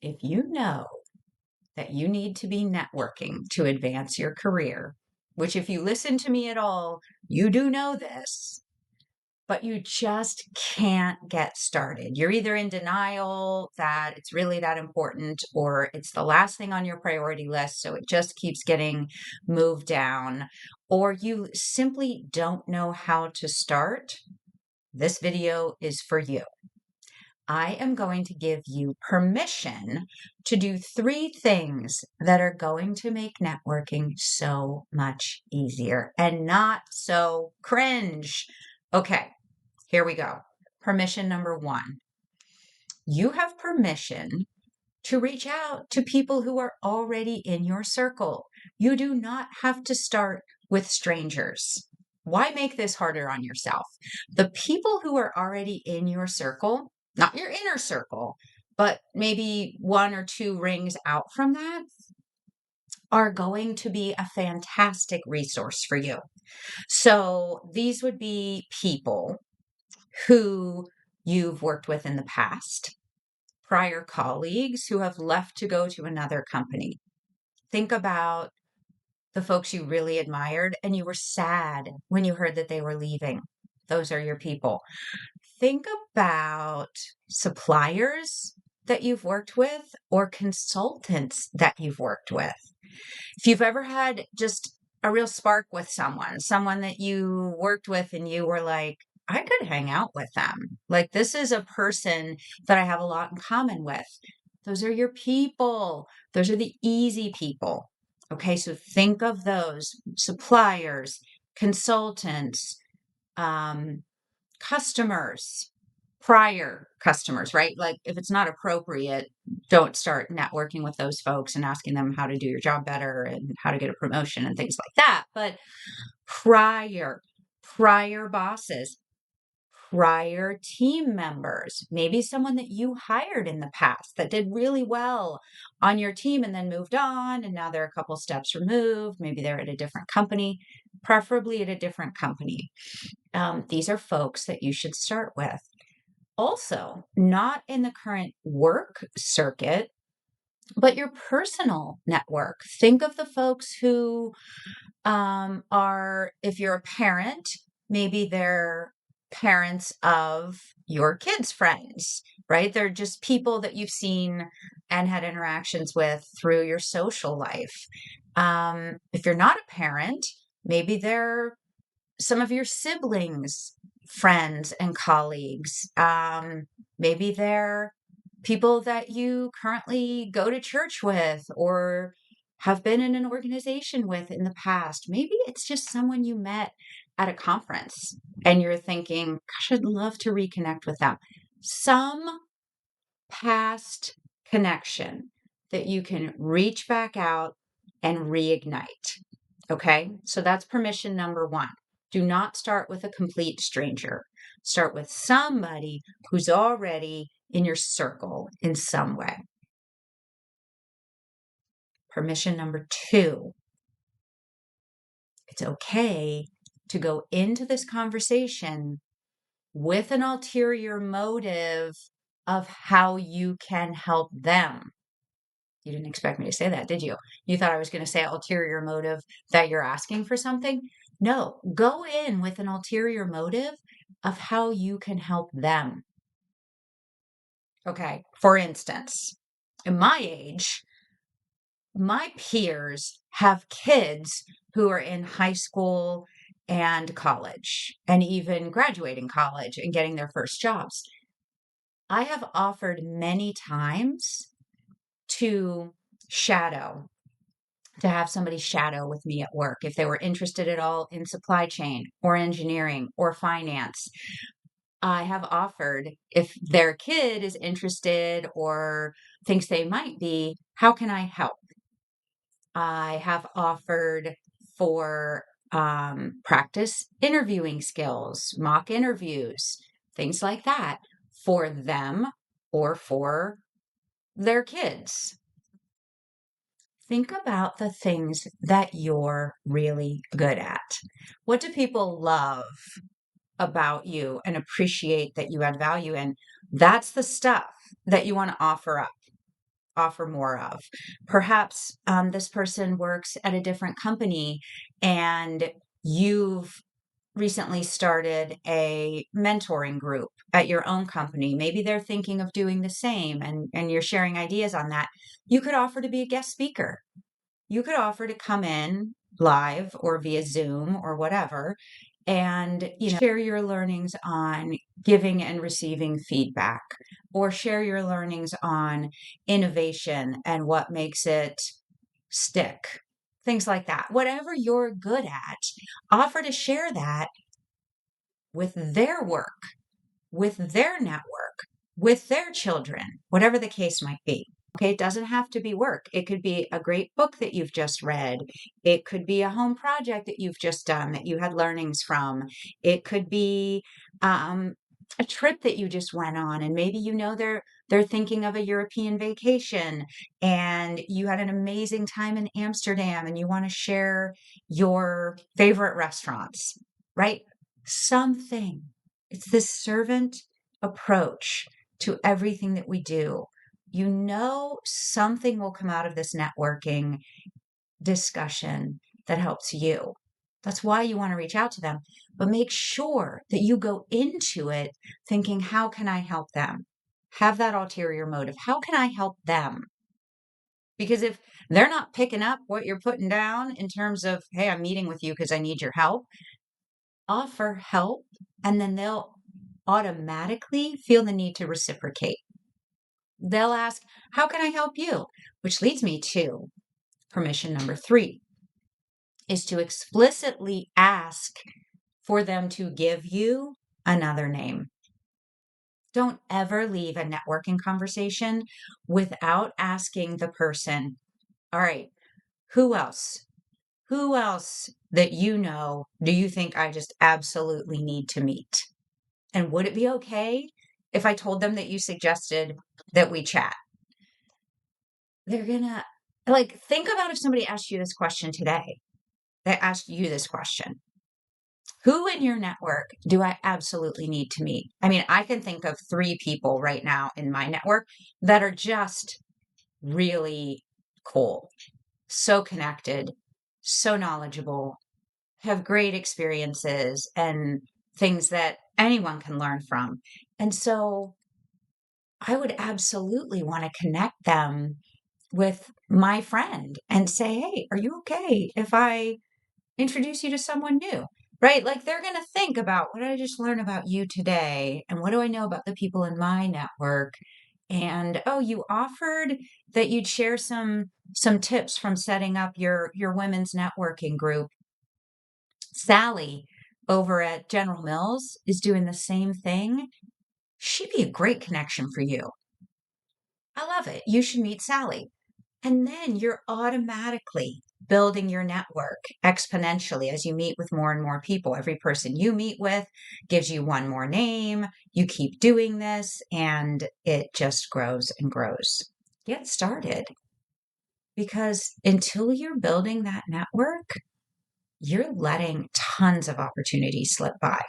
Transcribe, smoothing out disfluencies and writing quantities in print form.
If you know that you need to be networking to advance your career, which if you listen to me at all, you do know this, but you just can't get started. You're either in denial that it's really that important, or it's the last thing on your priority list, so it just keeps getting moved down, or you simply don't know how to start. This video is for you. I am going to give you permission to do 3 things that are going to make networking so much easier and not so cringe. Okay, here we go. Permission number 1. You have permission to reach out to people who are already in your circle. You do not have to start with strangers. Why make this harder on yourself? The people who are already in your circle, not your inner circle, but maybe 1 or 2 rings out from that, are going to be a fantastic resource for you. So these would be people who you've worked with in the past, prior colleagues who have left to go to another company. Think about the folks you really admired and you were sad when you heard that they were leaving. Those are your people. Think about suppliers that you've worked with or consultants that you've worked with. If you've ever had just a real spark with someone that you worked with and you were like, I could hang out with them. Like, this is a person that I have a lot in common with. Those are your people. Those are the easy people. Okay, so think of those suppliers, consultants, um, customers, prior customers, right? Like, if it's not appropriate, don't start networking with those folks and asking them how to do your job better and how to get a promotion and things like that. But prior bosses, prior team members, maybe someone that you hired in the past that did really well on your team and then moved on, and now they're a couple steps removed. Maybe they're at a different company, preferably at a different company. These are folks that you should start with. Also, not in the current work circuit, but your personal network. Think of the folks who are, if you're a parent, maybe they're parents of your kids' friends, right? They're just people that you've seen and had interactions with through your social life. If you're not a parent, maybe they're some of your siblings, friends, and colleagues. Maybe they're people that you currently go to church with or have been in an organization with in the past. Maybe it's just someone you met at a conference and you're thinking, gosh, I'd love to reconnect with them. Some past connection that you can reach back out and reignite. Okay, so that's permission number 1. Do not start with a complete stranger. Start with somebody who's already in your circle in some way. Permission number 2. It's okay to go into this conversation with an ulterior motive of how you can help them. You didn't expect me to say that, did you? You thought I was going to say ulterior motive that you're asking for something? No, go in with an ulterior motive of how you can help them. Okay, for instance, in my age, my peers have kids who are in high school and college and even graduating college and getting their first jobs. I have offered many times to shadow to have somebody shadow with me at work if they were interested at all in supply chain or engineering or finance. I have offered, if their kid is interested or thinks they might be, how can I help? I have offered for practice interviewing skills, mock interviews, things like that for them or for their kids. Think about the things that you're really good at. What do people love about you and appreciate that you add value in? That's the stuff that you want to offer up. offer more of. Perhaps this person works at a different company and you've recently started a mentoring group at your own company. Maybe they're thinking of doing the same and you're sharing ideas on that. You could offer to be a guest speaker. You could offer to come in live or via Zoom or whatever and share your learnings on giving and receiving feedback, or share your learnings on innovation and what makes it stick, things like that. Whatever you're good at, offer to share that with their work, with their network, with their children, whatever the case might be. Okay, it doesn't have to be work. It could be a great book that you've just read. It could be a home project that you've just done that you had learnings from. It could be a trip that you just went on, and maybe they're thinking of a European vacation, and you had an amazing time in Amsterdam, and you want to share your favorite restaurants, right? Something. It's this servant approach to everything that we do. Something will come out of this networking discussion that helps you. That's why you want to reach out to them. But make sure that you go into it thinking, how can I help them? Have that ulterior motive. How can I help them? Because if they're not picking up what you're putting down in terms of, hey, I'm meeting with you because I need your help, offer help, and then they'll automatically feel the need to reciprocate. They'll ask, how can I help you? Which leads me to permission number 3, is to explicitly ask for them to give you another name. Don't ever leave a networking conversation without asking the person, all right, who else? Who else that do you think I just absolutely need to meet? And would it be okay if I told them that you suggested that we chat? They're gonna think about if somebody asked you this question today. They asked you this question. Who in your network do I absolutely need to meet? I mean, I can think of 3 people right now in my network that are just really cool, so connected, so knowledgeable, have great experiences and things that anyone can learn from. And so I would absolutely want to connect them with my friend and say, hey, are you okay if I introduce you to someone new? Right? Like they're going to think about, what did I just learn about you today? And what do I know about the people in my network? And oh, you offered that you'd share some tips from setting up your women's networking group. Sally over at General Mills is doing the same thing. She'd be a great connection for you. I love it. You should meet Sally. And then you're automatically building your network exponentially as you meet with more and more people. Every person you meet with gives you one more name. You keep doing this and it just grows and grows. Get started, because until you're building that network, you're letting tons of opportunities slip by.